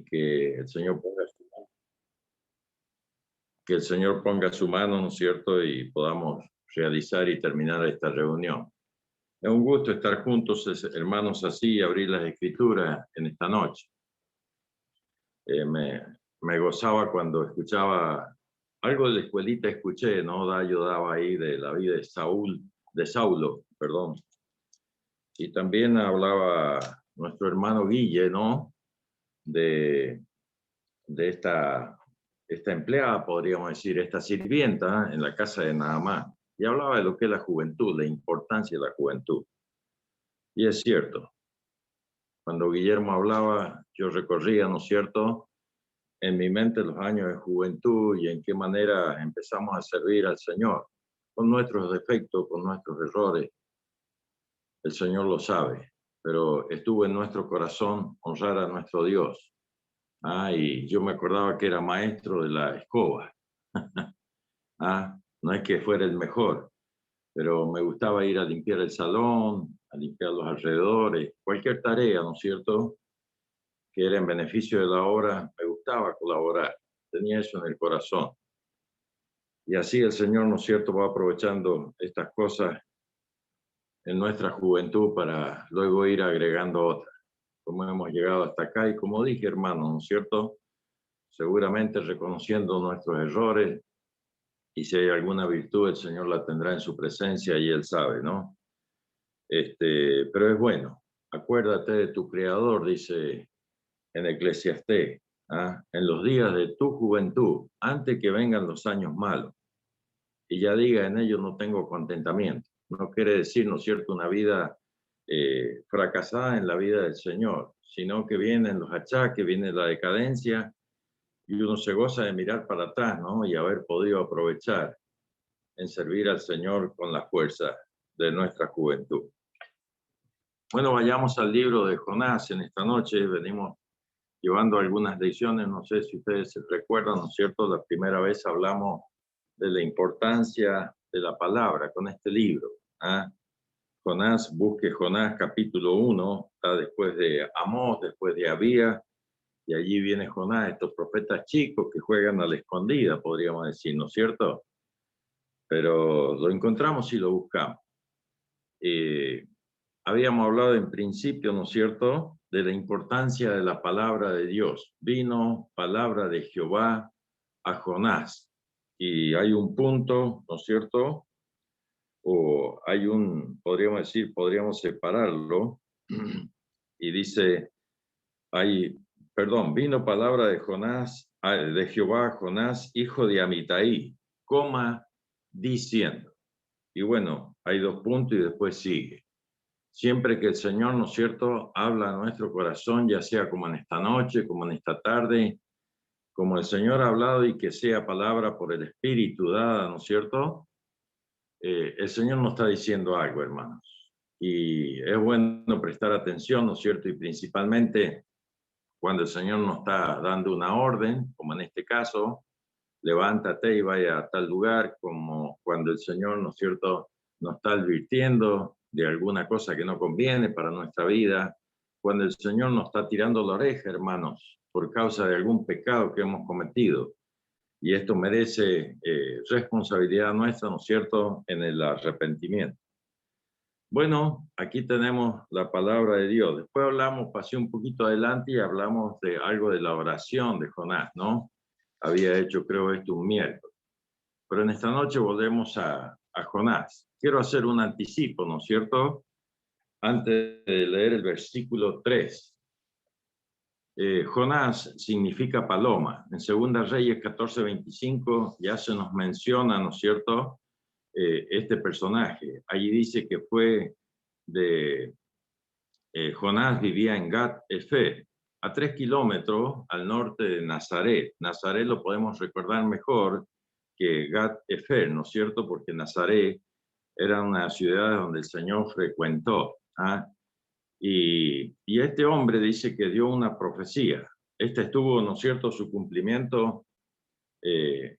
que el Señor ponga su mano, que el Señor ponga su mano, ¿no es cierto? Y podamos realizar y terminar esta reunión. Es un gusto estar juntos, hermanos, así y abrir las escrituras en esta noche. Me gozaba cuando escuchaba algo de la escuelita, escuché, ¿no? Yo daba ahí de la vida de Saulo, perdón. Y también hablaba nuestro hermano Guille, ¿no? De esta empleada, podríamos decir, esta sirvienta en la casa de Naamán. Y hablaba de lo que es la juventud, la importancia de la juventud. Y es cierto, cuando Guillermo hablaba, yo recorría, ¿no es cierto?, en mi mente los años de juventud y en qué manera empezamos a servir al Señor, con nuestros defectos, con nuestros errores. El Señor lo sabe, pero estuvo en nuestro corazón honrar a nuestro Dios. Y yo me acordaba que era maestro de la escoba. No es que fuera el mejor, pero me gustaba ir a limpiar el salón, a limpiar los alrededores, cualquier tarea, ¿no es cierto?, que era en beneficio de la obra, me gustaba colaborar. Tenía eso en el corazón. Y así el Señor, ¿no es cierto?, va aprovechando estas cosas en nuestra juventud para luego ir agregando otras. Como hemos llegado hasta acá y como dije, hermano, ¿no es cierto?, seguramente reconociendo nuestros errores, y si hay alguna virtud, el Señor la tendrá en su presencia y Él sabe, ¿no? Pero es bueno. Acuérdate de tu Creador, dice en Eclesiastés, en los días de tu juventud, antes que vengan los años malos. Y ya diga, en ellos no tengo contentamiento. No quiere decir, ¿no es cierto?, una vida fracasada en la vida del Señor, sino que vienen los achaques, viene la decadencia, y uno se goza de mirar para atrás, ¿no?, y haber podido aprovechar en servir al Señor con la fuerza de nuestra juventud. Bueno, vayamos al libro de Jonás en esta noche. Venimos llevando algunas lecciones, no sé si ustedes se recuerdan, ¿no es cierto? La primera vez hablamos de la importancia de la palabra con este libro. Jonás, busque Jonás capítulo 1, está después de Amós, después de Abías, y allí viene Jonás, estos profetas chicos que juegan a la escondida, podríamos decir, ¿no es cierto? Pero lo encontramos y lo buscamos. Habíamos hablado en principio, ¿no es cierto?, de la importancia de la palabra de Dios. Vino palabra de Jehová a Jonás. Y hay un punto, ¿no es cierto?, o hay podríamos decir, podríamos separarlo, y dice, vino palabra de Jonás, de Jehová a Jonás, hijo de Amitai, diciendo. Y bueno, hay dos puntos y después sigue. Siempre que el Señor, ¿no es cierto?, habla a nuestro corazón, ya sea como en esta noche, como en esta tarde, como el Señor ha hablado y que sea palabra por el Espíritu dada, ¿no es cierto?, el Señor nos está diciendo algo, hermanos. Y es bueno prestar atención, ¿no es cierto?, y principalmente cuando el Señor nos está dando una orden, como en este caso, levántate y vaya a tal lugar, como cuando el Señor, ¿no es cierto?, nos está advirtiendo de alguna cosa que no conviene para nuestra vida, cuando el Señor nos está tirando la oreja, hermanos, por causa de algún pecado que hemos cometido. Y esto merece responsabilidad nuestra, ¿no es cierto?, en el arrepentimiento. Bueno, aquí tenemos la palabra de Dios. Después pasé un poquito adelante y hablamos de algo de la oración de Jonás, ¿no? Había hecho, creo, esto un miércoles. Pero en esta noche volvemos a Jonás. Quiero hacer un anticipo, ¿no es cierto?, antes de leer el versículo 3. Jonás significa paloma. En Segunda Reyes 14:25 ya se nos menciona, ¿no es cierto?, este personaje. Allí dice que fue Jonás vivía en Gat-Efer, a 3 kilómetros al norte de Nazaret. Nazaret lo podemos recordar mejor que Gat-Efer, ¿no es cierto?, porque Nazaret era una ciudad donde el Señor frecuentó. Y este hombre dice que dio una profecía. Estuvo, ¿no es cierto?, su cumplimiento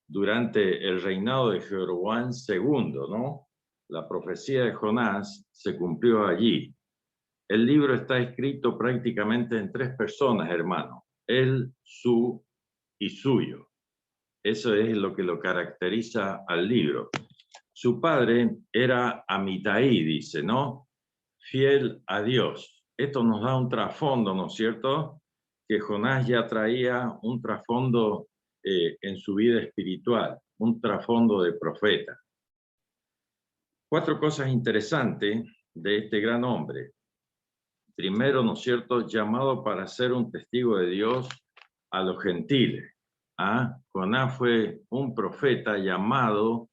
durante el reinado de Jeroboam II, ¿no? La profecía de Jonás se cumplió allí. El libro está escrito prácticamente en 3 personas, hermano. él, su y suyo. Eso es lo que lo caracteriza al libro. Su padre era Amitai, dice, ¿no? Fiel a Dios. Esto nos da un trasfondo, ¿no es cierto? Que Jonás ya traía un trasfondo en su vida espiritual, un trasfondo de profeta. 4 cosas interesantes de este gran hombre. Primero, ¿no es cierto?, llamado para ser un testigo de Dios a los gentiles. Jonás fue un profeta llamado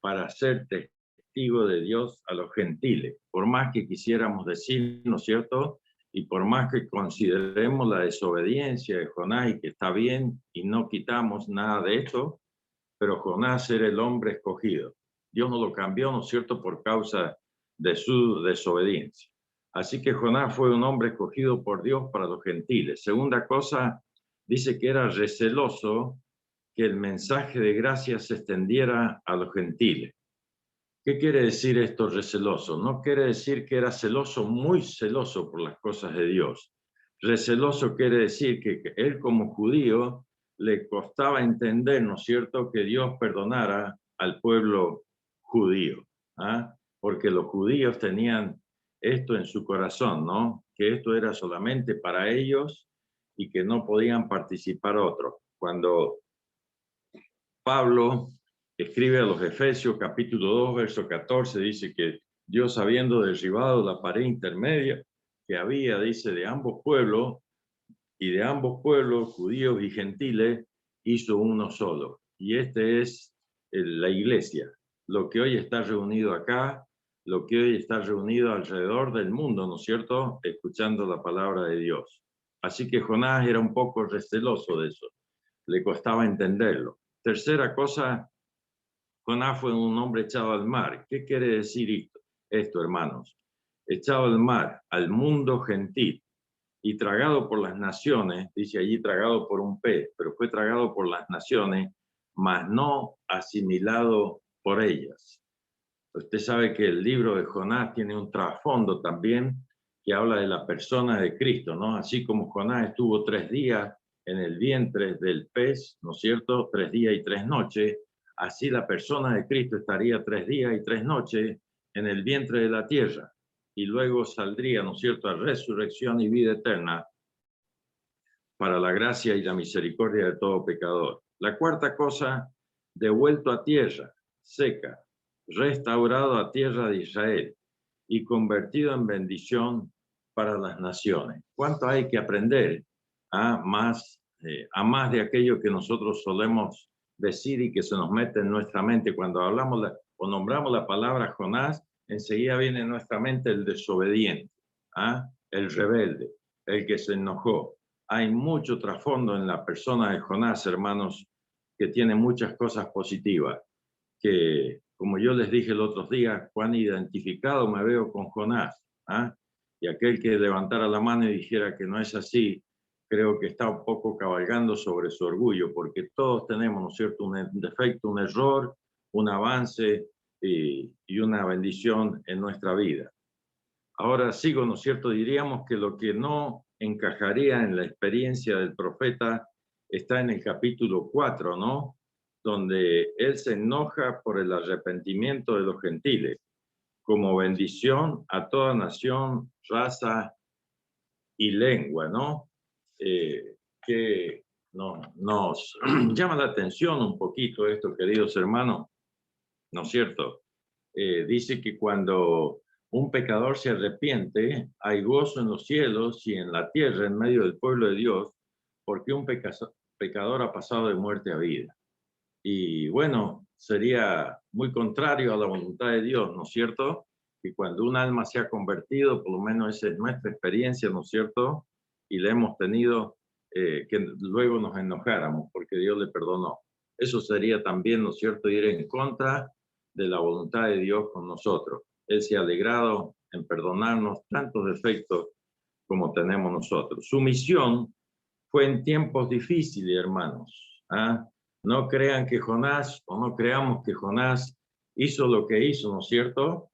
para ser testigo de Dios a los gentiles. Por más que quisiéramos decir, ¿no es cierto?, y por más que consideremos la desobediencia de Jonás y que está bien y no quitamos nada de esto, pero Jonás era el hombre escogido. Dios no lo cambió, ¿no es cierto?, por causa de su desobediencia. Así que Jonás fue un hombre escogido por Dios para los gentiles. Segunda cosa, dice que era receloso que el mensaje de gracia se extendiera a los gentiles. ¿Qué quiere decir esto, receloso? No quiere decir que era celoso, muy celoso por las cosas de Dios. Receloso quiere decir que él como judío le costaba entender, ¿no es cierto?, que Dios perdonara al pueblo judío, porque los judíos tenían esto en su corazón, ¿no? Que esto era solamente para ellos y que no podían participar otros. Cuando Pablo escribe a los Efesios capítulo 2, verso 14, dice que Dios, habiendo derribado la pared intermedia que había, dice, de ambos pueblos, y de ambos pueblos, judíos y gentiles, hizo uno solo. Y este es la iglesia, lo que hoy está reunido acá, lo que hoy está reunido alrededor del mundo, ¿no es cierto?, escuchando la palabra de Dios. Así que Jonás era un poco receloso de eso, le costaba entenderlo. Tercera cosa, Jonás fue un hombre echado al mar. ¿Qué quiere decir esto, hermanos? Echado al mar, al mundo gentil, y tragado por las naciones, dice allí tragado por un pez, pero fue tragado por las naciones, mas no asimilado por ellas. Usted sabe que el libro de Jonás tiene un trasfondo también que habla de la persona de Cristo, ¿no? Así como Jonás estuvo 3 días en el vientre del pez, ¿no es cierto?, 3 días y 3 noches, así la persona de Cristo estaría 3 días y 3 noches en el vientre de la tierra y luego saldría, ¿no es cierto?, a resurrección y vida eterna para la gracia y la misericordia de todo pecador. La cuarta cosa, devuelto a tierra seca, restaurado a tierra de Israel y convertido en bendición para las naciones. ¿Cuánto hay que aprender a más de aquello que nosotros solemos decir y que se nos mete en nuestra mente? Cuando hablamos o nombramos la palabra Jonás, enseguida viene en nuestra mente el desobediente, el rebelde, el que se enojó. Hay mucho trasfondo en la persona de Jonás, hermanos, que tiene muchas cosas positivas, que, como yo les dije el otro día, cuán identificado me veo con Jonás, y aquel que levantara la mano y dijera que no es así, creo que está un poco cabalgando sobre su orgullo, porque todos tenemos, ¿no es cierto?, un defecto, un error, un avance y una bendición en nuestra vida. Ahora sigo, ¿no es cierto? Diríamos que lo que no encajaría en la experiencia del profeta está en el capítulo 4, ¿no?, donde él se enoja por el arrepentimiento de los gentiles, como bendición a toda nación, raza y lengua, ¿no? Que nos llama la atención un poquito esto, queridos hermanos, ¿no es cierto? Dice que cuando un pecador se arrepiente, hay gozo en los cielos y en la tierra, en medio del pueblo de Dios, porque un pecador ha pasado de muerte a vida. Y bueno, sería muy contrario a la voluntad de Dios, ¿no es cierto? Que cuando un alma se ha convertido, por lo menos esa es nuestra experiencia, ¿no es cierto? Y la hemos tenido, que luego nos enojáramos porque Dios le perdonó. Eso sería también, ¿no es cierto?, ir en contra de la voluntad de Dios con nosotros. Él se ha alegrado en perdonarnos tantos defectos como tenemos nosotros. Su misión fue en tiempos difíciles, hermanos. No crean que Jonás, o no creamos que Jonás hizo lo que hizo, ¿no es cierto?,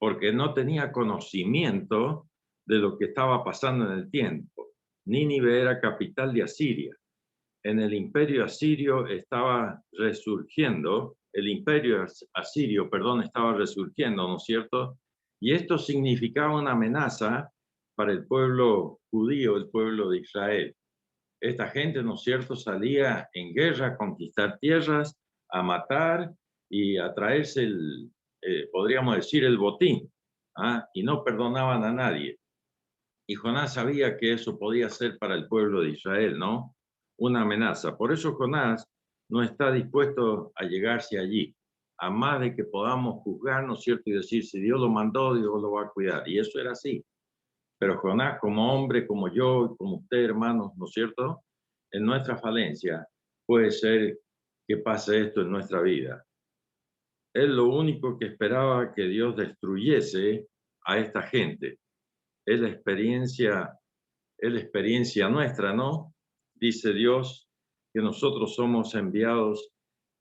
porque no tenía conocimiento de lo que estaba pasando en el tiempo. Nínive era capital de Asiria. En el imperio asirio estaba resurgiendo, el imperio asirio, perdón, estaba resurgiendo, ¿no es cierto? Y esto significaba una amenaza para el pueblo judío, el pueblo de Israel. Esta gente, ¿no es cierto?, salía en guerra a conquistar tierras, a matar y a traerse podríamos decir, el botín, ¿ah? Y no perdonaban a nadie. Y Jonás sabía que eso podía ser para el pueblo de Israel, ¿no? Una amenaza. Por eso Jonás no está dispuesto a llegarse allí, a más de que podamos juzgar, ¿no es cierto?, y decir, si Dios lo mandó, Dios lo va a cuidar. Y eso era así. Pero Jonás, como hombre, como yo, como usted, hermanos, ¿no es cierto?, en nuestra falencia puede ser que pase esto en nuestra vida. Él lo único que esperaba que Dios destruyese a esta gente. Es la experiencia nuestra, ¿no? Dice Dios que nosotros somos enviados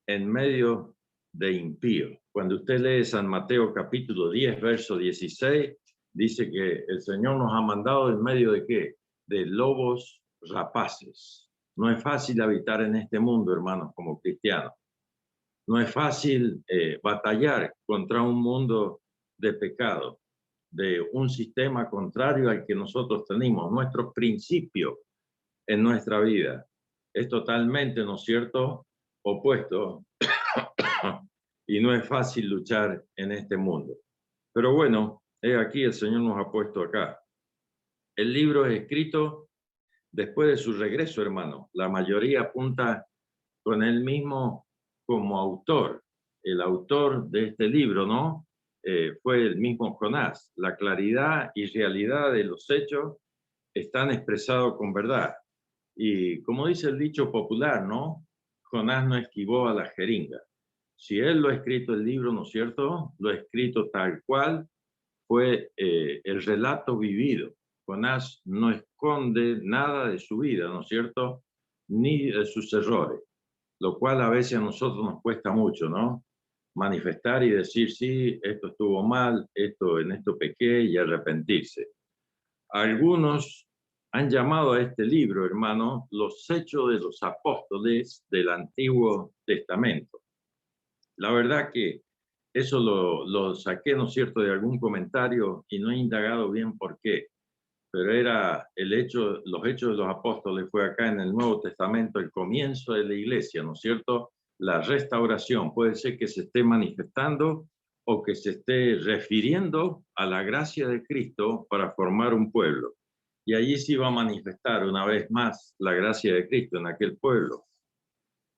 en medio de impíos. Cuando usted lee San Mateo capítulo 10, verso 16, dice que el Señor nos ha mandado en medio de ¿qué? De lobos rapaces. No es fácil habitar en este mundo, hermanos, como cristianos. No es fácil batallar contra un mundo de pecado, de un sistema contrario al que nosotros tenemos. Nuestro principio en nuestra vida es totalmente, ¿no es cierto?, opuesto y no es fácil luchar en este mundo. Pero bueno, aquí el Señor nos ha puesto acá. El libro es escrito después de su regreso, hermano. La mayoría apunta con él mismo como autor. El autor de este libro, ¿no? Fue el mismo Jonás. La claridad y realidad de los hechos están expresados con verdad. Y como dice el dicho popular, ¿no? Jonás no esquivó a la jeringa. Si él lo ha escrito el libro, ¿no es cierto? Lo ha escrito tal cual fue el relato vivido. Jonás no esconde nada de su vida, ¿no es cierto? Ni de sus errores, lo cual a veces a nosotros nos cuesta mucho, ¿no? Manifestar y decir, sí, esto estuvo mal, en esto pequé y arrepentirse. Algunos han llamado a este libro, hermano, los hechos de los apóstoles del Antiguo Testamento. La verdad que eso lo saqué, ¿no es cierto?, de algún comentario y no he indagado bien por qué. Pero era los hechos de los apóstoles fue acá en el Nuevo Testamento, el comienzo de la iglesia, ¿no es cierto? La restauración puede ser que se esté manifestando o que se esté refiriendo a la gracia de Cristo para formar un pueblo. Y allí se iba a manifestar una vez más la gracia de Cristo en aquel pueblo.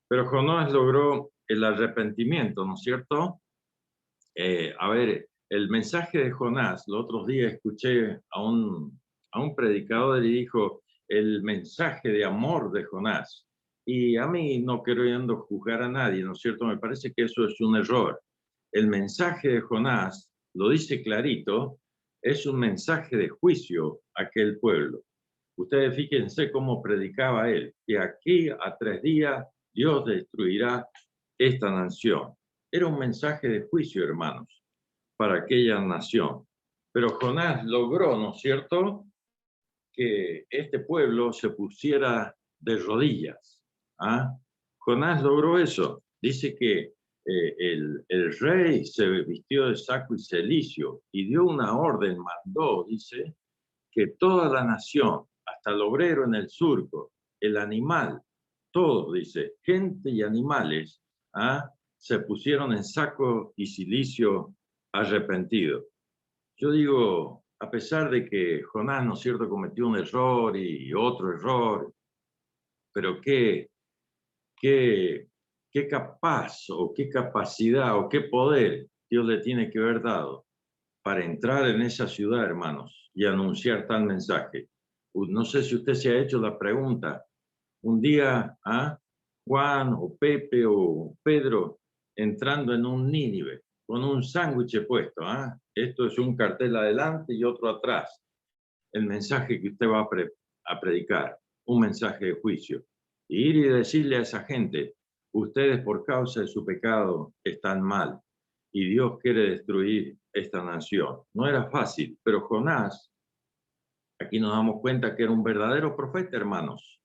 Pero Jonás logró el arrepentimiento, ¿no es cierto? El mensaje de Jonás, los otros días escuché a un predicador y dijo el mensaje de amor de Jonás. Y a mí, no queriendo juzgar a nadie, ¿no es cierto?, me parece que eso es un error. El mensaje de Jonás, lo dice clarito, es un mensaje de juicio a aquel pueblo. Ustedes fíjense cómo predicaba él, que aquí a 3 días Dios destruirá esta nación. Era un mensaje de juicio, hermanos, para aquella nación. Pero Jonás logró, ¿no es cierto?, que este pueblo se pusiera de rodillas. ¿Ah? Jonás logró eso. Dice que el rey se vistió de saco y cilicio y dio una orden, mandó, dice, que toda la nación, hasta el obrero en el surco, el animal, todos, dice, gente y animales, ¿ah?, se pusieron en saco y cilicio arrepentido. Yo digo, a pesar de que Jonás, ¿no es cierto?, cometió un error y otro error, pero qué capaz o qué capacidad o qué poder Dios le tiene que haber dado para entrar en esa ciudad, hermanos, y anunciar tal mensaje. No sé si usted se ha hecho la pregunta, un día, Juan o Pepe o Pedro entrando en un Nínive con un sándwich puesto, esto es un cartel adelante y otro atrás, el mensaje que usted va a predicar, un mensaje de juicio, y ir y decirle a esa gente, ustedes por causa de su pecado están mal y Dios quiere destruir esta nación. No era fácil, pero Jonás Aquí nos damos cuenta que era un verdadero profeta, hermanos,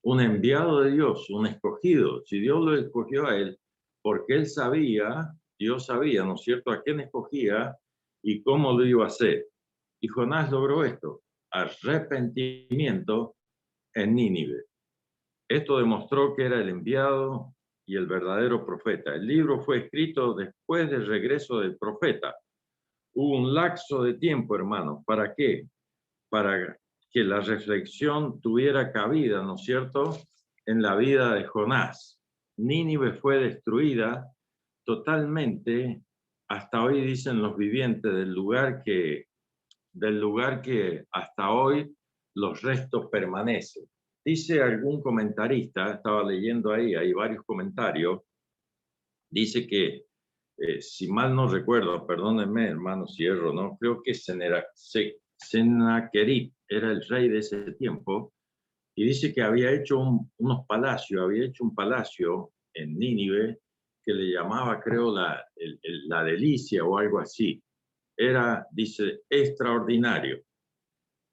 un enviado de Dios, un escogido. Si Dios lo escogió a él, porque él sabía, Dios sabía, ¿no es cierto?, a quién escogía y cómo lo iba a hacer. Y Jonás logró esto, arrepentimiento en Nínive. Esto demostró que era el enviado y el verdadero profeta. El libro fue escrito después del regreso del profeta. Hubo un lapso de tiempo, hermanos. ¿Para qué? Para que la reflexión tuviera cabida, ¿no es cierto?, en la vida de Jonás. Nínive fue destruida totalmente, hasta hoy dicen los vivientes del lugar que hasta hoy los restos permanecen. Dice algún comentarista, estaba leyendo ahí, hay varios comentarios, dice que, si mal no recuerdo, perdónenme, hermano, si erro, ¿no? Creo que Sennacherib era el rey de ese tiempo, y dice que había hecho unos palacios, había hecho un palacio en Nínive que le llamaba, creo, la delicia o algo así. Era, dice, extraordinario.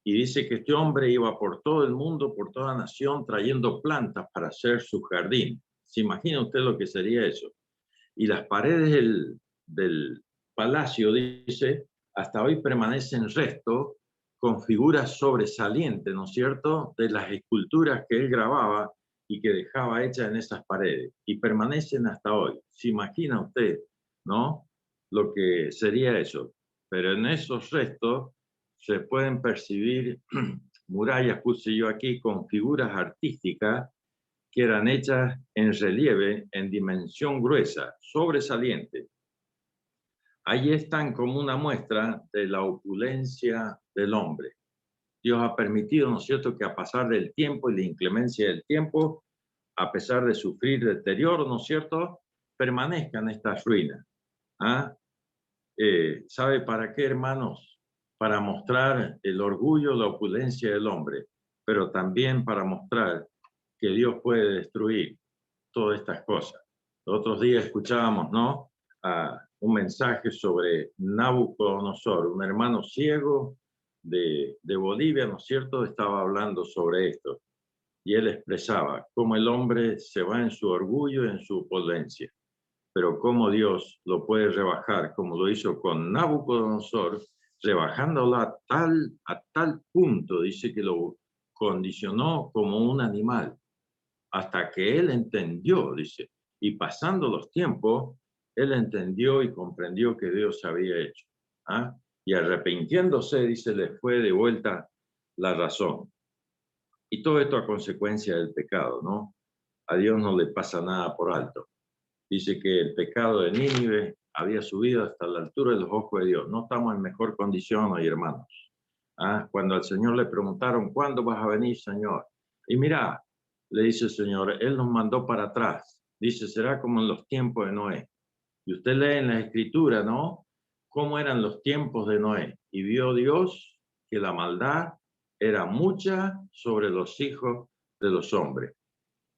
Y dice que este hombre iba por todo el mundo, por toda nación, trayendo plantas para hacer su jardín. ¿Se imagina usted lo que sería eso? Y las paredes del palacio, dice, hasta hoy permanecen restos con figuras sobresalientes, ¿no es cierto?, de las esculturas que él grababa y que dejaba hechas en esas paredes. Y permanecen hasta hoy. ¿Se imagina usted, no?, lo que sería eso. Pero en esos restos se pueden percibir murallas, puse yo aquí, con figuras artísticas que eran hechas en relieve, en dimensión gruesa, sobresaliente. Allí están como una muestra de la opulencia del hombre. Dios ha permitido, ¿no es cierto?, que a pasar del tiempo y la inclemencia del tiempo, a pesar de sufrir deterioro, ¿no es cierto?, permanezcan estas ruinas. ¿Ah? ¿Sabe para qué, hermanos? Para mostrar el orgullo, la opulencia del hombre, pero también para mostrar que Dios puede destruir todas estas cosas. Los otros días escuchábamos, ¿no?, un mensaje sobre Nabucodonosor, un hermano ciego de Bolivia, ¿no es cierto?, estaba hablando sobre esto. Y él expresaba cómo el hombre se va en su orgullo, en su opulencia, pero cómo Dios lo puede rebajar, como lo hizo con Nabucodonosor, rebajándolo a tal punto, dice que lo condicionó como un animal, hasta que él entendió, dice, y pasando los tiempos, él entendió y comprendió que Dios había hecho. ¿Ah? Y arrepintiéndose, dice, le fue de vuelta la razón. Y todo esto a consecuencia del pecado, ¿no? A Dios no le pasa nada por alto. Dice que el pecado de Nínive había subido hasta la altura de los ojos de Dios. No estamos en mejor condición hoy, hermanos. ¿Ah? Cuando al Señor le preguntaron, ¿cuándo vas a venir, Señor? Y mira, le dice el Señor, Él nos mandó para atrás. Dice, será como en los tiempos de Noé. Y usted lee en la Escritura, ¿no?, cómo eran los tiempos de Noé. Y vio Dios que la maldad era mucha sobre los hijos de los hombres.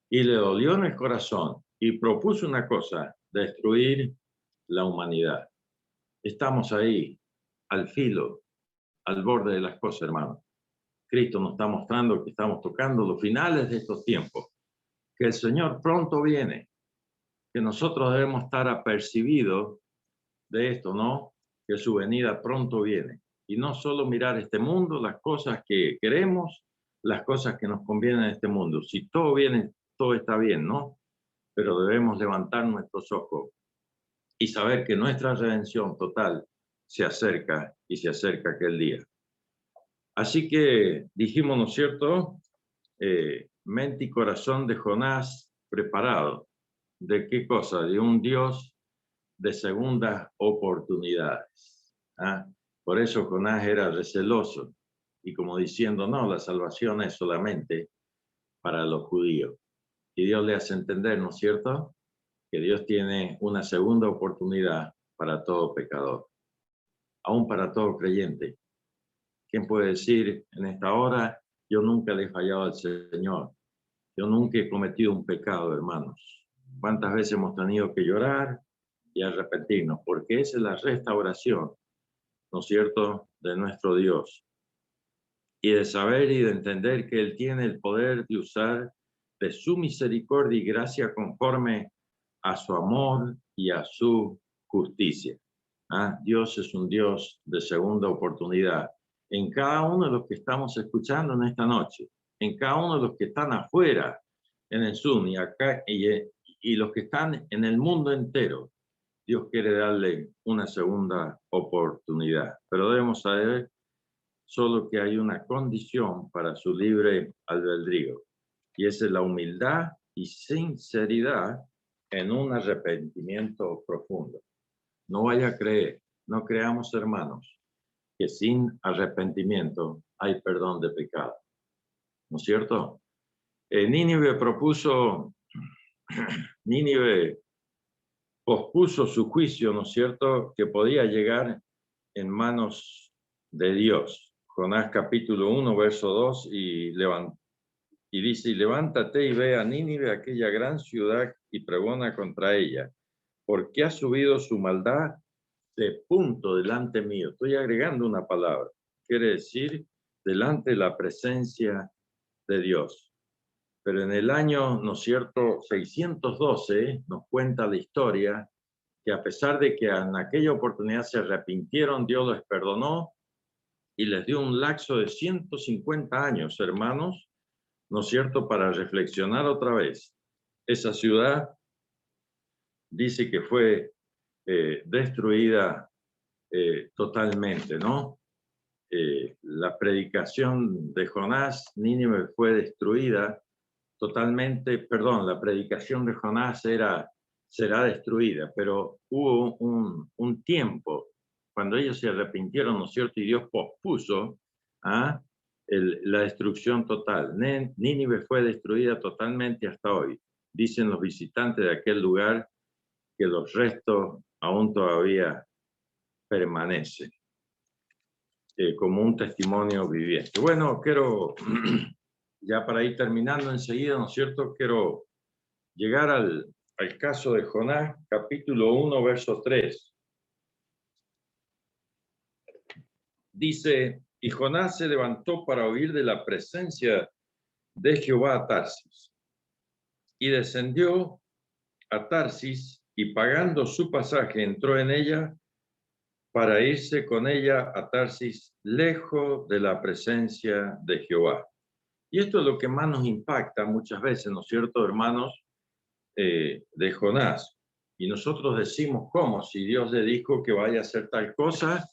Y le dolió en el corazón y propuso una cosa, destruir la humanidad. Estamos ahí, al filo, al borde de las cosas, hermano. Cristo nos está mostrando que estamos tocando los finales de estos tiempos, que el Señor pronto viene, que nosotros debemos estar apercibidos de esto, ¿no?, que su venida pronto viene. Y no solo mirar este mundo, las cosas que queremos, las cosas que nos convienen en este mundo. Si todo viene, todo está bien, ¿no? Pero debemos levantar nuestros ojos y saber que nuestra redención total se acerca y se acerca aquel día. Así que dijimos, ¿no es cierto?, mente y corazón de Jonás preparado. ¿De qué cosa? De un Dios de segundas oportunidades. ¿Ah? Por eso Jonás era receloso y como diciendo, no, la salvación es solamente para los judíos. Y Dios le hace entender, ¿no es cierto?, que Dios tiene una segunda oportunidad para todo pecador, aún para todo creyente. ¿Quién puede decir en esta hora, yo nunca le he fallado al Señor? Yo nunca he cometido un pecado, hermanos. ¿Cuántas veces hemos tenido que llorar y arrepentirnos? Porque esa es la restauración, ¿no es cierto?, de nuestro Dios. y de saber y de entender que Él tiene el poder de usar de su misericordia y gracia conforme a su amor y a su justicia. Dios es un Dios de segunda oportunidad. En cada uno de los que estamos escuchando en esta noche, en cada uno de los que están afuera en el Zoom y acá y los que están en el mundo entero, Dios quiere darle una segunda oportunidad. Pero debemos saber solo que hay una condición para su libre albedrío, y esa es la humildad y sinceridad en un arrepentimiento profundo. No vaya a creer, no creamos, hermanos, que sin arrepentimiento hay perdón de pecado. ¿No es cierto? Nínive pospuso su juicio, ¿no es cierto?, que podía llegar en manos de Dios. Jonás capítulo 1, verso 2, y dice, y levántate y ve a Nínive, aquella gran ciudad, y pregona contra ella, porque ha subido su maldad de punto delante mío. Estoy agregando una palabra. Quiere decir, delante de la presencia de Dios. Pero en el año, ¿no es cierto?, 612, nos cuenta la historia que a pesar de que en aquella oportunidad se arrepintieron, Dios les perdonó y les dio un lapso de 150 años, hermanos, ¿no es cierto?, para reflexionar otra vez. Esa ciudad dice que fue destruida totalmente, ¿no? La predicación de Jonás, Nínive fue destruida totalmente, perdón, la predicación de Jonás será destruida, pero hubo un tiempo cuando ellos se arrepintieron, ¿no es cierto? Y Dios pospuso la destrucción total. Nínive fue destruida totalmente hasta hoy. Dicen los visitantes de aquel lugar que los restos aún todavía permanecen como un testimonio viviente. Bueno, quiero, ya para ir terminando enseguida, ¿no es cierto? Quiero llegar al caso de Jonás, capítulo 1, verso 3. Dice, y Jonás se levantó para huir de la presencia de Jehová a Tarsis, y descendió a Tarsis, y pagando su pasaje entró en ella para irse con ella a Tarsis, lejos de la presencia de Jehová. Y esto es lo que más nos impacta muchas veces, ¿no es cierto, hermanos? De Jonás. Y nosotros decimos, ¿cómo? Si Dios le dijo que vaya a hacer tal cosa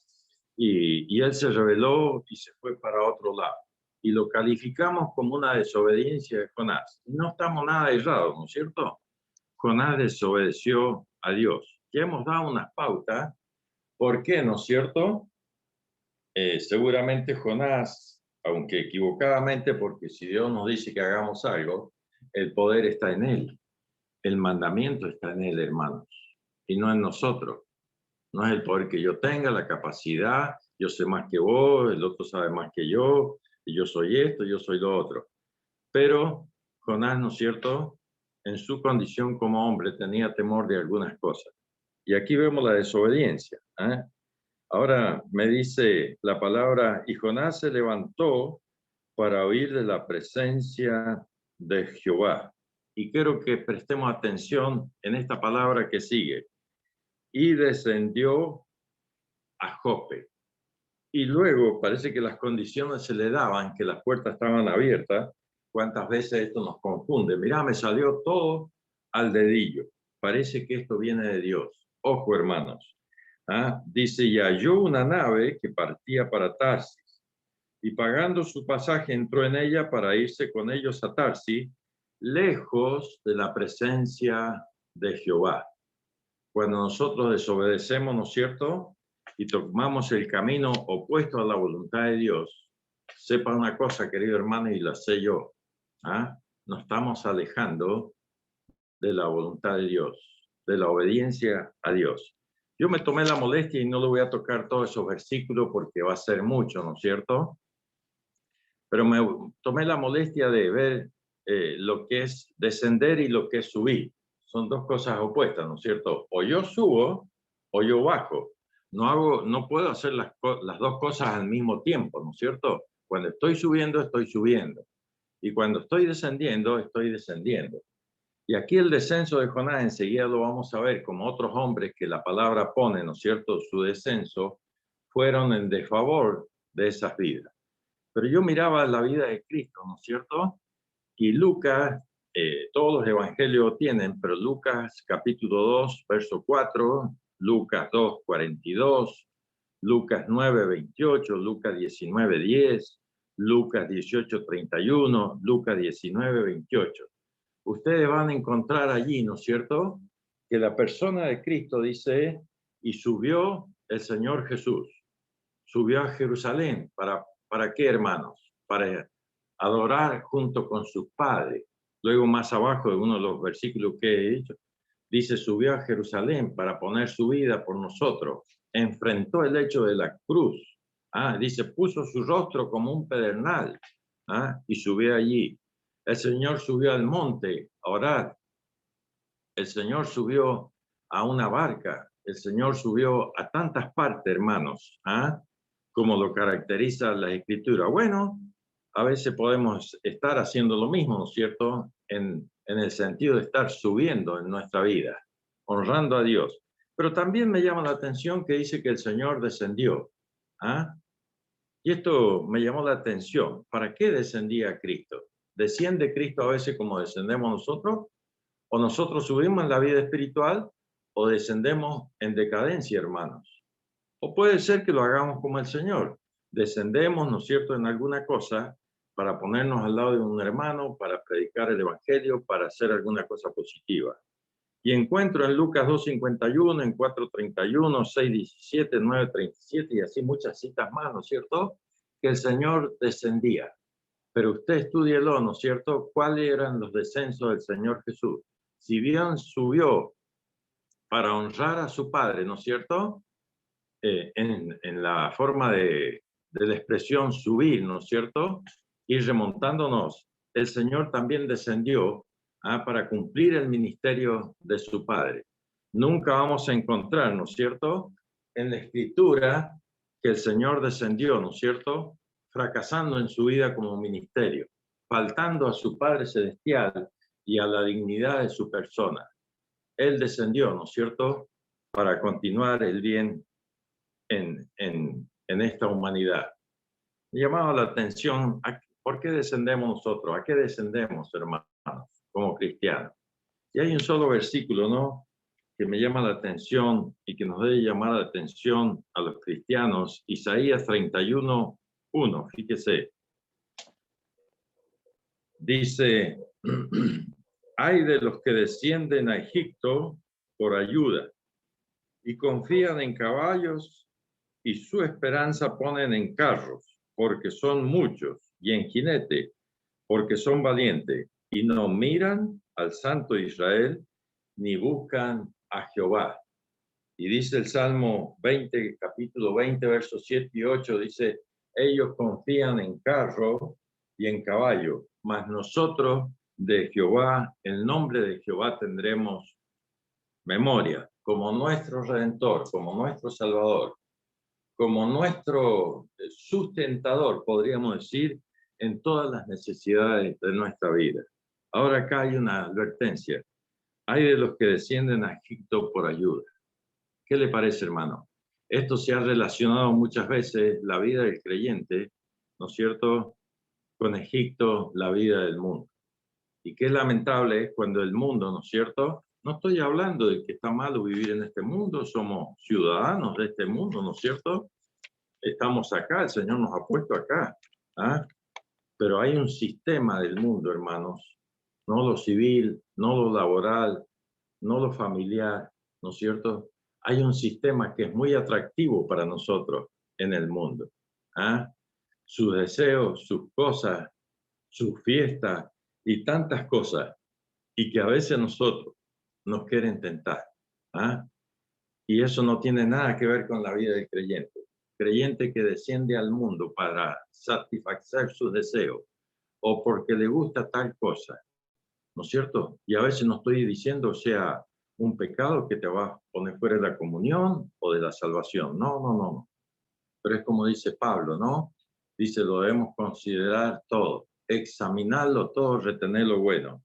y él se rebeló y se fue para otro lado. Y lo calificamos como una desobediencia de Jonás. No estamos nada errados, ¿no es cierto? Jonás desobedeció a Dios. Ya hemos dado unas pautas. ¿Por qué, no es cierto? Seguramente Jonás, aunque equivocadamente, porque si Dios nos dice que hagamos algo, el poder está en él. El mandamiento está en él, hermanos, y no en nosotros. No es el poder que yo tenga, la capacidad, yo sé más que vos, el otro sabe más que yo, y yo soy esto, yo soy lo otro. Pero Jonás, ¿no es cierto?, en su condición como hombre tenía temor de algunas cosas. Y aquí vemos la desobediencia. Ahora me dice la palabra, y Jonás se levantó para huir de la presencia de Jehová. Y quiero que prestemos atención en esta palabra que sigue. Y descendió a Jope. Y luego parece que las condiciones se le daban, que las puertas estaban abiertas. ¿Cuántas veces esto nos confunde? Mirá, me salió todo al dedillo. Parece que esto viene de Dios. Ojo, hermanos. Dice, y halló una nave que partía para Tarsis. Y pagando su pasaje entró en ella para irse con ellos a Tarsis, lejos de la presencia de Jehová. Cuando nosotros desobedecemos, ¿no es cierto?, y tomamos el camino opuesto a la voluntad de Dios, sepa una cosa, querido hermano, y la sé yo, nos estamos alejando de la voluntad de Dios, de la obediencia a Dios. Yo me tomé la molestia y no lo voy a tocar todos esos versículos porque va a ser mucho, ¿no es cierto? Pero me tomé la molestia de ver lo que es descender y lo que es subir. Son dos cosas opuestas, ¿no es cierto? O yo subo o yo bajo. No puedo hacer las dos cosas al mismo tiempo, ¿no es cierto? Cuando estoy subiendo, estoy subiendo. Y cuando estoy descendiendo, estoy descendiendo. Y aquí el descenso de Jonás, enseguida lo vamos a ver, como otros hombres que la palabra pone, ¿no es cierto?, su descenso, fueron en desfavor de esas vidas. Pero yo miraba la vida de Cristo, ¿no es cierto? Y Lucas, todos los evangelios tienen, pero Lucas capítulo 2, verso 4, Lucas 2, 42, Lucas 9, 28, Lucas 19, 10, Lucas 18, 31, Lucas 19, 28. Ustedes van a encontrar allí, ¿no es cierto?, que la persona de Cristo dice, y subió el Señor Jesús, subió a Jerusalén. ¿Para qué, hermanos? Para adorar junto con sus padres. Luego más abajo de uno de los versículos que he dicho, dice, subió a Jerusalén para poner su vida por nosotros. Enfrentó el hecho de la cruz. Dice, puso su rostro como un pedernal y subió allí. El Señor subió al monte a orar. El Señor subió a una barca. El Señor subió a tantas partes, hermanos, como lo caracteriza la Escritura. Bueno, a veces podemos estar haciendo lo mismo, ¿no es cierto?, en el sentido de estar subiendo en nuestra vida, honrando a Dios. Pero también me llama la atención que dice que el Señor descendió. Y esto me llamó la atención. ¿Para qué descendía Cristo? ¿Desciende Cristo a veces como descendemos nosotros? ¿O nosotros subimos en la vida espiritual o descendemos en decadencia, hermanos? O puede ser que lo hagamos como el Señor. Descendemos, ¿no es cierto?, en alguna cosa para ponernos al lado de un hermano, para predicar el Evangelio, para hacer alguna cosa positiva. Y encuentro en Lucas 2:51, en 4:31, 6:17, 9:37 y así muchas citas más, ¿no es cierto?, que el Señor descendía. Pero usted estúdielo, ¿no es cierto?, cuáles eran los descensos del Señor Jesús. Si bien subió para honrar a su Padre, ¿no es cierto?, en la forma de la expresión subir, ¿no es cierto?, y remontándonos, el Señor también descendió para cumplir el ministerio de su Padre. Nunca vamos a encontrar, ¿no es cierto?, en la Escritura que el Señor descendió, ¿no es cierto?, fracasando en su vida como ministerio, faltando a su Padre Celestial y a la dignidad de su persona. Él descendió, ¿no es cierto?, para continuar el bien en esta humanidad. Me llamaba la atención, ¿por qué descendemos nosotros? ¿A qué descendemos, hermanos, como cristianos? Y hay un solo versículo, ¿no?, que me llama la atención y que nos debe llamar la atención a los cristianos. Isaías 31:1, fíjese. Dice, hay de los que descienden a Egipto por ayuda y confían en caballos y su esperanza ponen en carros, porque son muchos, y en jinete, porque son valientes, y no miran al Santo Israel, ni buscan a Jehová. Y dice el Salmo 20, capítulo 20, versos 7 y 8, dice, ellos confían en carro y en caballo, mas nosotros de Jehová, el nombre de Jehová tendremos memoria, como nuestro Redentor, como nuestro Salvador, como nuestro sustentador, podríamos decir, en todas las necesidades de nuestra vida. Ahora acá hay una advertencia. Hay de los que descienden a Egipto por ayuda. ¿Qué le parece, hermano? Esto se ha relacionado muchas veces, la vida del creyente, ¿no es cierto?, con Egipto, la vida del mundo. Y qué lamentable es cuando el mundo, ¿no es cierto? No estoy hablando de que está malo vivir en este mundo, somos ciudadanos de este mundo, ¿no es cierto? Estamos acá, el Señor nos ha puesto acá. Pero hay un sistema del mundo, hermanos, no lo civil, no lo laboral, no lo familiar, ¿no es cierto? Hay un sistema que es muy atractivo para nosotros en el mundo. Sus deseos, sus cosas, sus fiestas y tantas cosas, y que a veces nosotros nos quieren tentar. Y eso no tiene nada que ver con la vida del creyente. Creyente que desciende al mundo para satisfacer sus deseos o porque le gusta tal cosa, ¿no es cierto? Y a veces no estoy diciendo sea un pecado que te va a poner fuera de la comunión o de la salvación. No, no, no. Pero es como dice Pablo, ¿no? Dice, lo debemos considerar todo, examinarlo todo, retener lo bueno.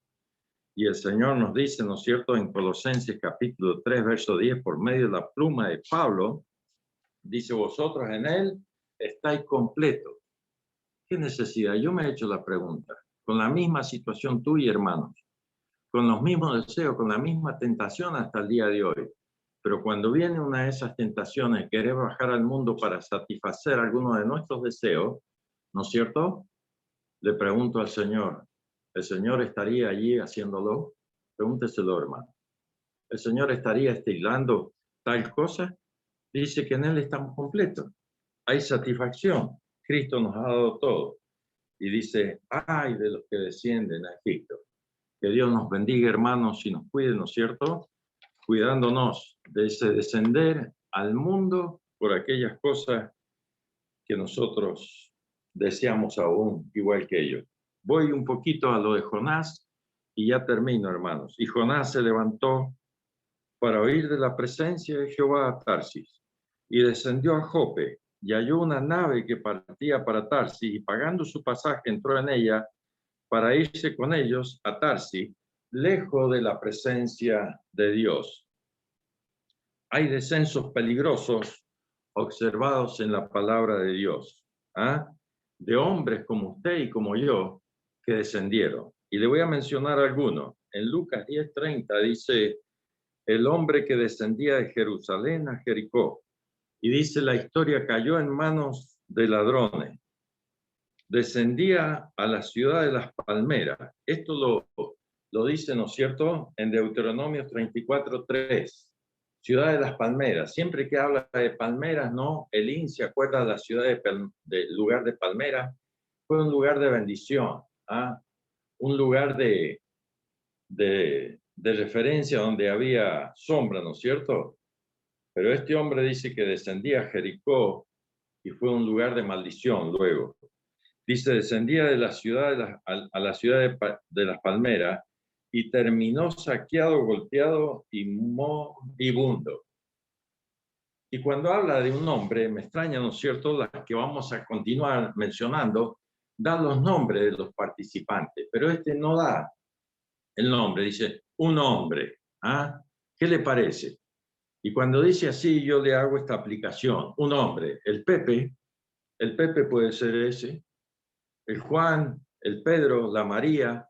Y el Señor nos dice, ¿no es cierto?, en Colosenses capítulo 3, verso 10, por medio de la pluma de Pablo, dice, vosotros en él estáis completos. ¿Qué necesidad? Yo me he hecho la pregunta. Con la misma situación tuya, hermanos, con los mismos deseos, con la misma tentación hasta el día de hoy. Pero cuando viene una de esas tentaciones, querer bajar al mundo para satisfacer alguno de nuestros deseos, ¿no es cierto? Le pregunto al Señor, ¿el Señor estaría allí haciéndolo? Pregúnteselo, hermano. ¿El Señor estaría estilando tal cosa? Dice que en Él estamos completos. Hay satisfacción. Cristo nos ha dado todo. Y dice, ay de los que descienden a Egipto. Que Dios nos bendiga, hermanos, y nos cuide, ¿no es cierto? Cuidándonos de ese descender al mundo por aquellas cosas que nosotros deseamos aún, igual que ellos. Voy un poquito a lo de Jonás y ya termino, hermanos. Y Jonás se levantó para oír de la presencia de Jehová a Tarsis y descendió a Jope y halló una nave que partía para Tarsis y pagando su pasaje entró en ella para irse con ellos a Tarsis, lejos de la presencia de Dios. Hay descensos peligrosos observados en la palabra de Dios, ¿ah? De hombres como usted y como yo que descendieron. Y le voy a mencionar algunos. En Lucas 10:30 dice, el hombre que descendía de Jerusalén a Jericó. Y dice, la historia cayó en manos de ladrones. Descendía a la ciudad de las palmeras. Esto lo dice, ¿no es cierto?, en Deuteronomio 34:3. Ciudad de las palmeras. Siempre que habla de palmeras, ¿no? Elín se acuerda de la ciudad de lugar de palmeras. Fue un lugar de bendición, ¿ah? Un lugar de referencia donde había sombra, ¿no es cierto? Pero este hombre dice que descendía a Jericó y fue un lugar de maldición luego. Dice, descendía de la ciudad a la ciudad de las palmeras y terminó saqueado, golpeado y moribundo. Y cuando habla de un nombre, me extraña, ¿no es cierto?, las que vamos a continuar mencionando, da los nombres de los participantes, pero este no da el nombre, dice un hombre. ¿Ah? ¿Qué le parece? Y cuando dice así, yo le hago esta aplicación. Un hombre, el Pepe puede ser ese, el Juan, el Pedro, la María,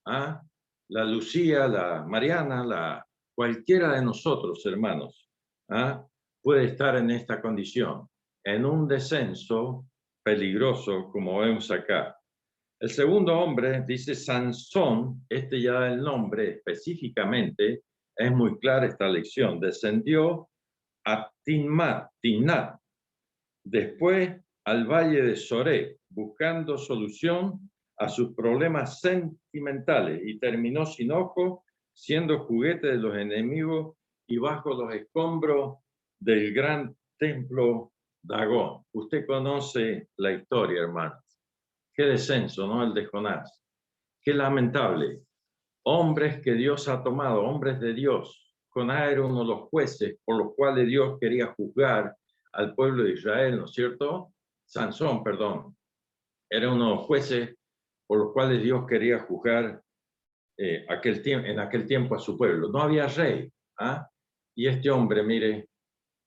¿ah? La Lucía, la Mariana, cualquiera de nosotros, hermanos, ¿ah? Puede estar en esta condición, en un descenso peligroso, como vemos acá. El segundo hombre dice Sansón, este ya da el nombre específicamente, es muy clara esta lección, descendió a Timnat, después al valle de Soré, buscando solución a sus problemas sentimentales y terminó sin ojo, siendo juguete de los enemigos y bajo los escombros del gran templo Dagón. Usted conoce la historia, hermanos. Qué descenso, ¿no? El de Jonás. Qué lamentable. Hombres que Dios ha tomado, hombres de Dios. Jonás era uno de los jueces por los cuales Dios quería juzgar al pueblo de Israel, ¿no es cierto? Sansón, perdón. Era uno de los jueces por los cuales Dios quería juzgar en aquel tiempo a su pueblo. No había rey. ¿Ah? Y este hombre, mire,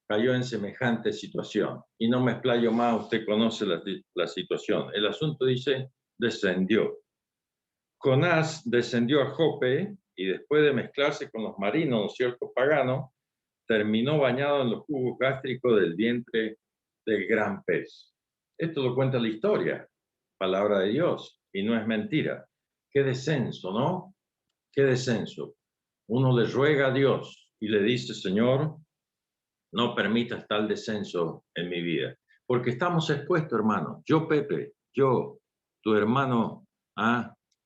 cayó en semejante situación. Y no me explayo más, usted conoce la situación. El asunto dice, descendió. Jonás descendió a Jope y después de mezclarse con los marinos, ¿no es cierto?, paganos, terminó bañado en los jugos gástricos del vientre del gran pez. Esto lo cuenta la historia, palabra de Dios, y no es mentira. Qué descenso, ¿no? Qué descenso. Uno le ruega a Dios y le dice, Señor, no permitas tal descenso en mi vida, porque estamos expuestos, hermano. Yo, Pepe, yo, tu hermano,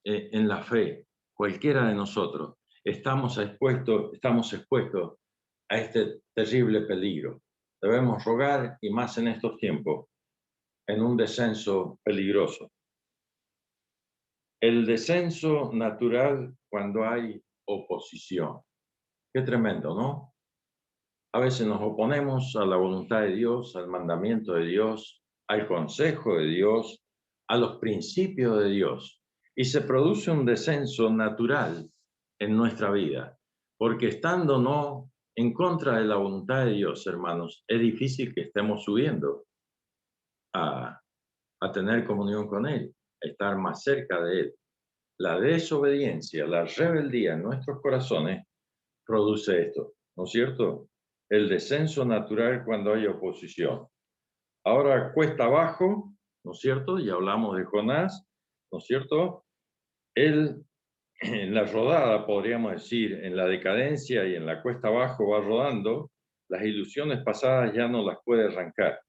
en la fe, cualquiera de nosotros, estamos expuestos a este terrible peligro. Debemos rogar, y más en estos tiempos, en un descenso peligroso. El descenso natural cuando hay oposición. Qué tremendo, ¿no? A veces nos oponemos a la voluntad de Dios, al mandamiento de Dios, al consejo de Dios, a los principios de Dios. Y se produce un descenso natural en nuestra vida, porque estando no en contra de la voluntad de Dios, hermanos, es difícil que estemos subiendo a, a tener comunión con Él, a estar más cerca de Él. La desobediencia, la rebeldía en nuestros corazones produce esto, ¿no es cierto? El descenso natural cuando hay oposición. Ahora cuesta abajo, ¿no es cierto? Ya hablamos de Jonás, ¿no es cierto? Él en la rodada, podríamos decir, en la decadencia y en la cuesta abajo va rodando, las ilusiones pasadas ya no las puede arrancar.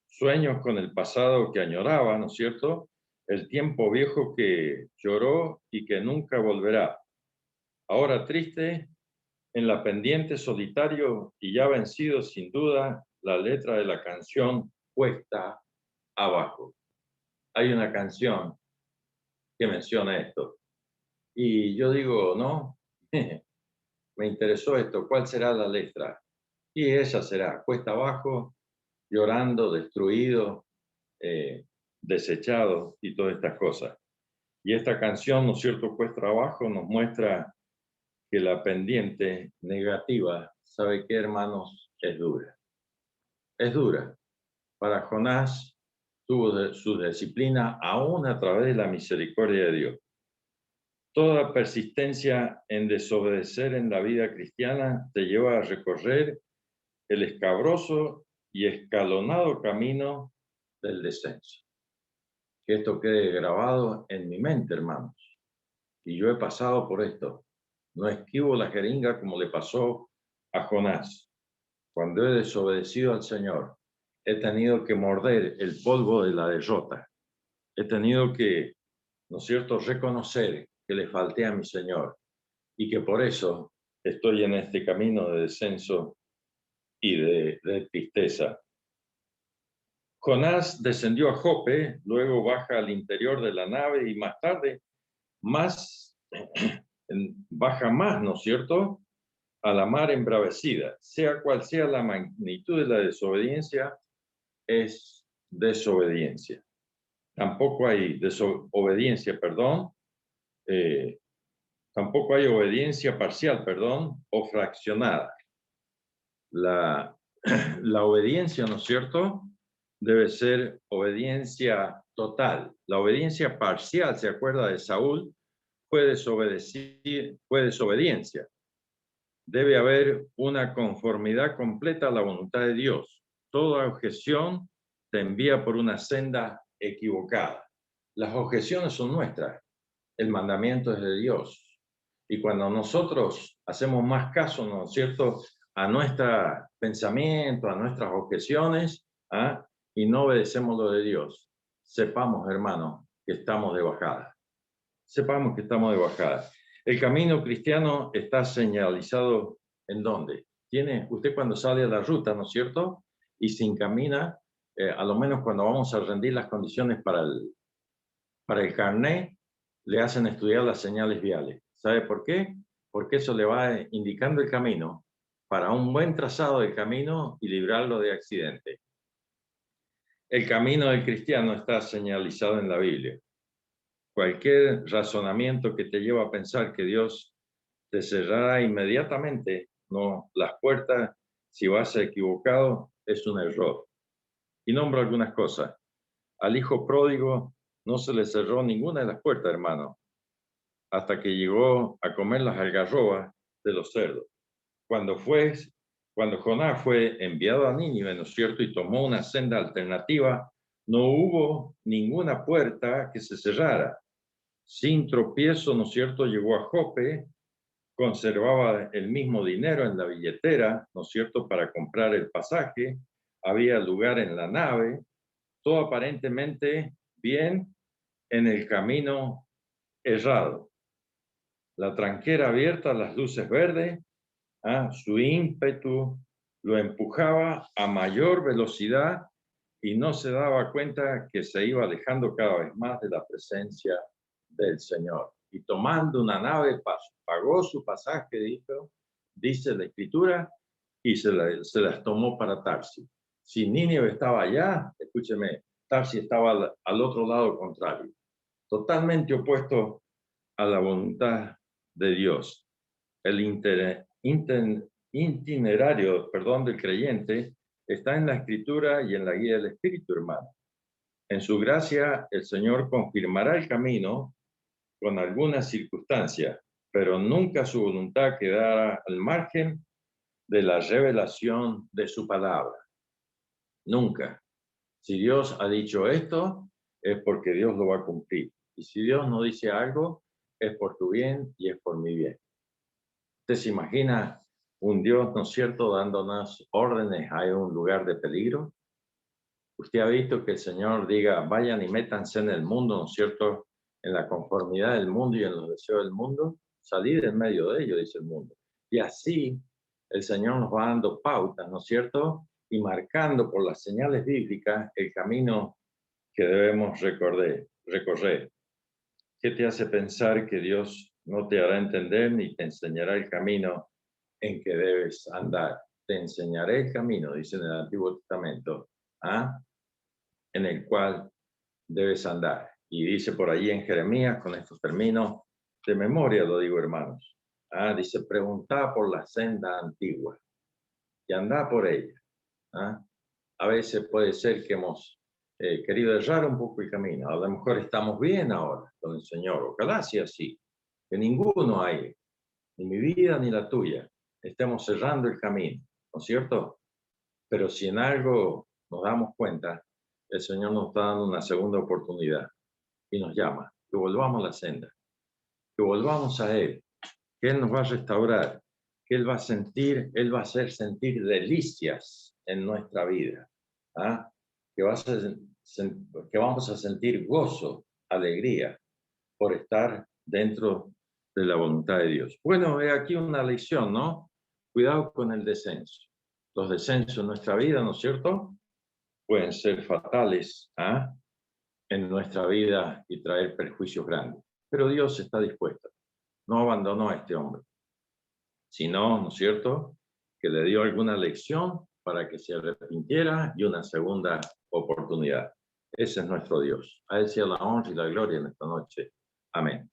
Sueños con el pasado que añoraba, ¿no es cierto? El tiempo viejo que lloró y que nunca volverá. Ahora triste, en la pendiente solitario y ya vencido sin duda, la letra de la canción cuesta abajo. Hay una canción que menciona esto. Y yo digo, no, me interesó esto, ¿cuál será la letra? Y esa será, cuesta abajo, llorando, destruido, desechado y todas estas cosas. Y esta canción, ¿no es cierto?, cuesta abajo, nos muestra que la pendiente negativa, ¿sabe qué, hermanos? Es dura. Es dura. Para Jonás tuvo su disciplina aún a través de la misericordia de Dios. Toda persistencia en desobedecer en la vida cristiana te lleva a recorrer el escabroso y escalonado camino del descenso. Que esto quede grabado en mi mente, hermanos. Y yo he pasado por esto. No esquivo la jeringa como le pasó a Jonás. Cuando he desobedecido al Señor, he tenido que morder el polvo de la derrota. He tenido que, ¿no es cierto?, reconocer que le falté a mi Señor y que por eso estoy en este camino de descenso y de tristeza. Jonás descendió a Jope, luego baja al interior de la nave y más tarde más, baja más, ¿no es cierto?, a la mar embravecida. Sea cual sea la magnitud de la desobediencia, es desobediencia. Tampoco hay desobediencia, perdón, tampoco hay obediencia parcial, perdón, o fraccionada. La, la obediencia, ¿no es cierto?, debe ser obediencia total. La obediencia parcial, ¿se acuerda de Saúl? Fue desobediencia. Debe haber una conformidad completa a la voluntad de Dios. Toda objeción te envía por una senda equivocada. Las objeciones son nuestras, el mandamiento es de Dios. Y cuando nosotros hacemos más caso, ¿no es cierto?, a nuestro pensamiento, a nuestras objeciones, ¿ah?, y no obedecemos lo de Dios, sepamos, hermanos, que estamos de bajada. Sepamos que estamos de bajada. El camino cristiano está señalizado ¿en dónde? Tiene usted cuando sale a la ruta, ¿no es cierto?, y se encamina, a lo menos cuando vamos a rendir las condiciones para el carnet, le hacen estudiar las señales viales. ¿Sabe por qué? Porque eso le va indicando el camino para un buen trazado del camino y librarlo de accidentes. El camino del cristiano está señalizado en la Biblia. Cualquier razonamiento que te lleva a pensar que Dios te cerrará inmediatamente, no, las puertas, si vas equivocado, es un error. Y nombro algunas cosas. Al hijo pródigo no se le cerró ninguna de las puertas, hermano, hasta que llegó a comer las algarrobas de los cerdos. Cuando Jonás fue enviado a Nínive, ¿no es cierto?, y tomó una senda alternativa, no hubo ninguna puerta que se cerrara. Sin tropiezo, ¿no es cierto?, llegó a Jope, conservaba el mismo dinero en la billetera, ¿no es cierto?, para comprar el pasaje, había lugar en la nave, todo aparentemente bien en el camino errado. La tranquera abierta, las luces verdes, su ímpetu lo empujaba a mayor velocidad y no se daba cuenta que se iba alejando cada vez más de la presencia del Señor. Y tomando una nave, pagó su pasaje, dice la Escritura, y se las tomó para Tarsis. Si Nínive estaba allá, escúcheme, Tarsi estaba al otro lado contrario, totalmente opuesto a la voluntad de Dios. El itinerario, del creyente está en la Escritura y en la guía del Espíritu, hermano. En su gracia, el Señor confirmará el camino con algunas circunstancias, pero nunca su voluntad quedará al margen de la revelación de su palabra. Nunca. Si Dios ha dicho esto, es porque Dios lo va a cumplir. Y si Dios no dice algo, es por tu bien y es por mi bien. ¿Usted se imagina un Dios, ¿no es cierto?, dándonos órdenes a un lugar de peligro? Usted ha visto que el Señor diga, vayan y métanse en el mundo, ¿no es cierto?, en la conformidad del mundo y en los deseos del mundo. Salir en medio de ello, dice el mundo. Y así el Señor nos va dando pautas, ¿no es cierto?, y marcando por las señales bíblicas el camino que debemos recorrer. ¿Qué te hace pensar que Dios no te hará entender ni te enseñará el camino en que debes andar? Te enseñaré el camino, dice en el Antiguo Testamento, en el cual debes andar. Y dice por allí en Jeremías, con estos términos, de memoria lo digo, hermanos. Dice, preguntá por la senda antigua y andá por ella. A veces puede ser que hemos querido errar un poco el camino. A lo mejor estamos bien ahora con el Señor. Ojalá sea así. Que ninguno hay, ni mi vida ni la tuya, estemos cerrando el camino, ¿no es cierto? Pero si en algo nos damos cuenta, el Señor nos está dando una segunda oportunidad y nos llama, que volvamos a la senda, que volvamos a Él, que Él nos va a restaurar, que Él va a hacer sentir delicias en nuestra vida, que vamos a sentir gozo, alegría por estar dentro de la voluntad de Dios. Bueno, he aquí una lección, ¿no? Cuidado con el descenso. Los descensos en nuestra vida, ¿no es cierto?, pueden ser fatales en nuestra vida y traer perjuicios grandes. Pero Dios está dispuesto. No abandonó a este hombre, sino, ¿no es cierto?, que le dio alguna lección para que se arrepintiera y una segunda oportunidad. Ese es nuestro Dios. A Él sea la honra y la gloria en esta noche. Amén.